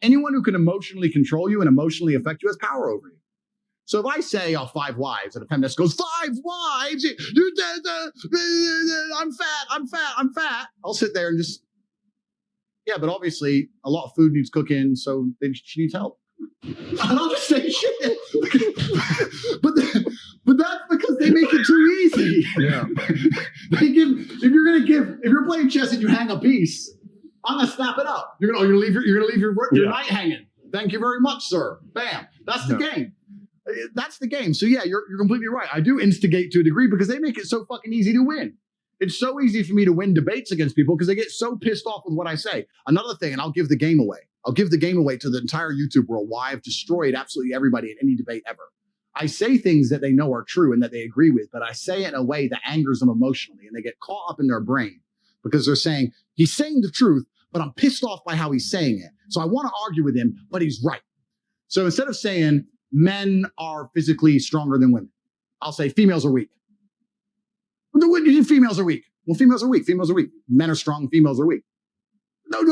Anyone who can emotionally control you and emotionally affect you has power over you. So if I say, 5 wives, and a feminist goes, 5 wives, I'm fat. I'll sit there and just, yeah, but obviously a lot of food needs cooking, so she needs help. I'll just say shit. but that's because they make it too easy. Yeah. If you're playing chess and you hang a piece, I'm gonna snap it up. You're gonna leave your knight hanging. Thank you very much, sir. Bam. That's the game. That's the game. So yeah, you're completely right. I do instigate to a degree because they make it so fucking easy to win. It's so easy for me to win debates against people because they get so pissed off with what I say. Another thing, and I'll give the game away. I'll give the game away to the entire YouTube world, why I've destroyed absolutely everybody in any debate ever. I say things that they know are true and that they agree with, but I say it in a way that angers them emotionally, and they get caught up in their brain because they're saying, he's saying the truth, but I'm pissed off by how he's saying it. So I want to argue with him, but he's right. So instead of saying men are physically stronger than women, I'll say females are weak. Females are weak. Well, females are weak. Females are weak. Men are strong. Females are weak. No,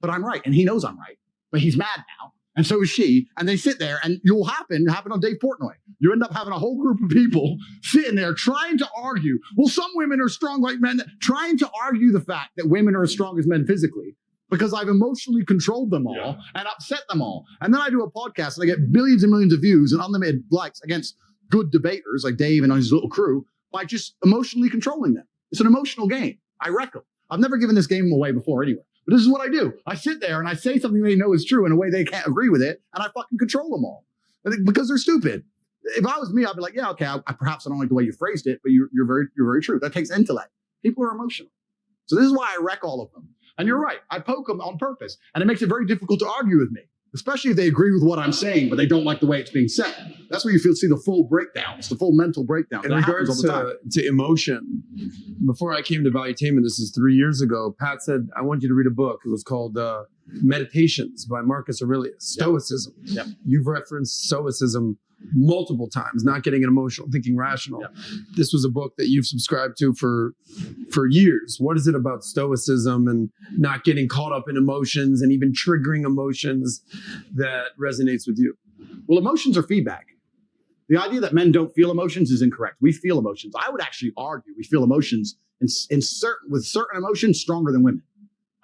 but I'm right. And he knows I'm right. But he's mad now. And so is she. And they sit there, and you'll happen on Dave Portnoy. You end up having a whole group of people sitting there trying to argue. Well, some women are strong like men, trying to argue the fact that women are as strong as men physically because I've emotionally controlled them all and upset them all. And then I do a podcast and I get billions and millions of views and unlimited likes against good debaters like Dave and his little crew by just emotionally controlling them. It's an emotional game. I wreck them. I've never given this game away before anywhere. But this is what I do. I sit there and I say something they know is true in a way they can't agree with it, and I fucking control them all because they're stupid. If I was me, I'd be like, yeah, okay, perhaps I don't like the way you phrased it, but you're very true. That takes intellect. People are emotional. So this is why I wreck all of them. And you're right. I poke them on purpose, and it makes it very difficult to argue with me, especially if they agree with what I'm saying, but they don't like the way it's being said. That's where you see the full breakdowns, the full mental breakdown. In regards to emotion, before I came to Valuetainment, this is 3 years ago, Pat said, I want you to read a book. It was called Meditations by Marcus Aurelius, Stoicism. Yep. You've referenced Stoicism multiple times, not getting emotional, thinking rational. Yep. This was a book that you've subscribed to for years. What is it about Stoicism and not getting caught up in emotions and even triggering emotions that resonates with you? Well, emotions are feedback. The idea that men don't feel emotions is incorrect. We feel emotions. I would actually argue we feel emotions with certain emotions stronger than women.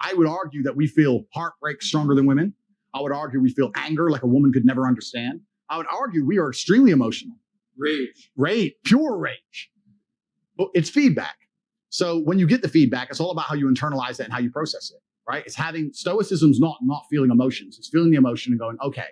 I would argue that we feel heartbreak stronger than women. I would argue we feel anger like a woman could never understand. I would argue we are extremely emotional. Rage, pure rage. But it's feedback. So when you get the feedback, it's all about how you internalize it and how you process it, right? It's stoicism's not feeling emotions. It's feeling the emotion and going, okay,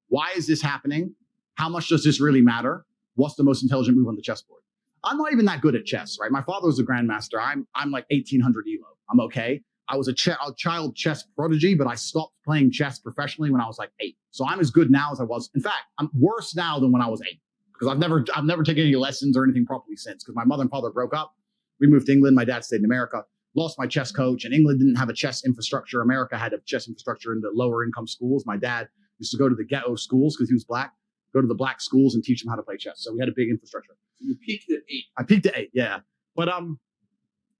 why is this happening? How much does this really matter? What's the most intelligent move on the chessboard? I'm not even that good at chess, right? My father was a grandmaster. I'm like 1800 ELO. I'm okay. I was a child chess prodigy, but I stopped playing chess professionally when I was like 8. So I'm as good now as I was. In fact, I'm worse now than when I was 8 because I've never taken any lessons or anything properly since because my mother and father broke up. We moved to England. My dad stayed in America. Lost my chess coach, and England didn't have a chess infrastructure. America had a chess infrastructure in the lower income schools. My dad used to go to the ghetto schools because he was black, go to the black schools and teach them how to play chess. So we had a big infrastructure. You peaked at 8. I peaked at 8, yeah. But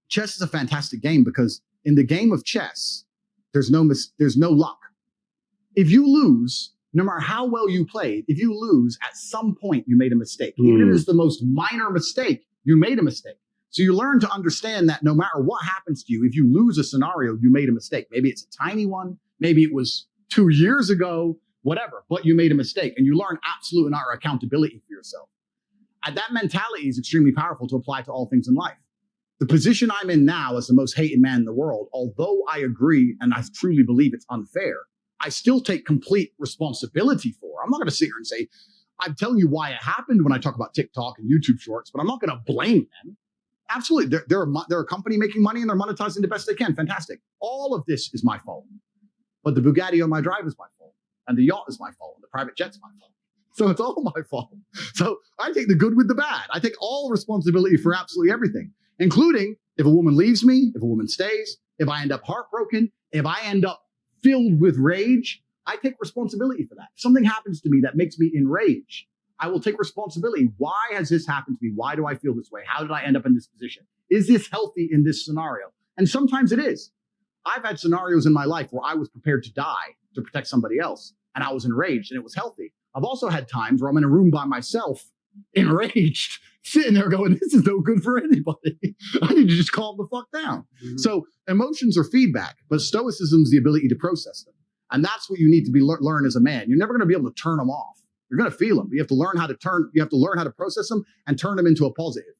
chess is a fantastic game because in the game of chess, there's no luck. If you lose, no matter how well you played, if you lose, at some point you made a mistake. Even if it's the most minor mistake, you made a mistake. So you learn to understand that no matter what happens to you, if you lose a scenario, you made a mistake. Maybe it's a tiny one. Maybe it was 2 years ago, whatever, but you made a mistake. And you learn absolute and utter accountability for yourself. And that mentality is extremely powerful to apply to all things in life. The position I'm in now as the most hated man in the world, although I agree and I truly believe it's unfair, I still take complete responsibility for. I'm not going to sit here and say, I'm telling you why it happened when I talk about TikTok and YouTube shorts, but I'm not going to blame them. Absolutely. They're a company making money and they're monetizing the best they can. Fantastic. All of this is my fault. But the Bugatti on my drive is my fault. And the yacht is my fault. And the private jet's my fault. So it's all my fault. So I take the good with the bad. I take all responsibility for absolutely everything, including if a woman leaves me, if a woman stays, if I end up heartbroken, if I end up filled with rage, I take responsibility for that. If something happens to me that makes me enraged, I will take responsibility. Why has this happened to me? Why do I feel this way? How did I end up in this position? Is this healthy in this scenario? And sometimes it is. I've had scenarios in my life where I was prepared to die to protect somebody else, and I was enraged, and it was healthy. I've also had times where I'm in a room by myself, enraged, sitting there going, this is no good for anybody. I need to just calm the fuck down. Mm-hmm. So emotions are feedback, but stoicism is the ability to process them. And that's what you need to be learn as a man. You're never going to be able to turn them off. You're going to feel them. You have to learn how to process them and turn them into a positive.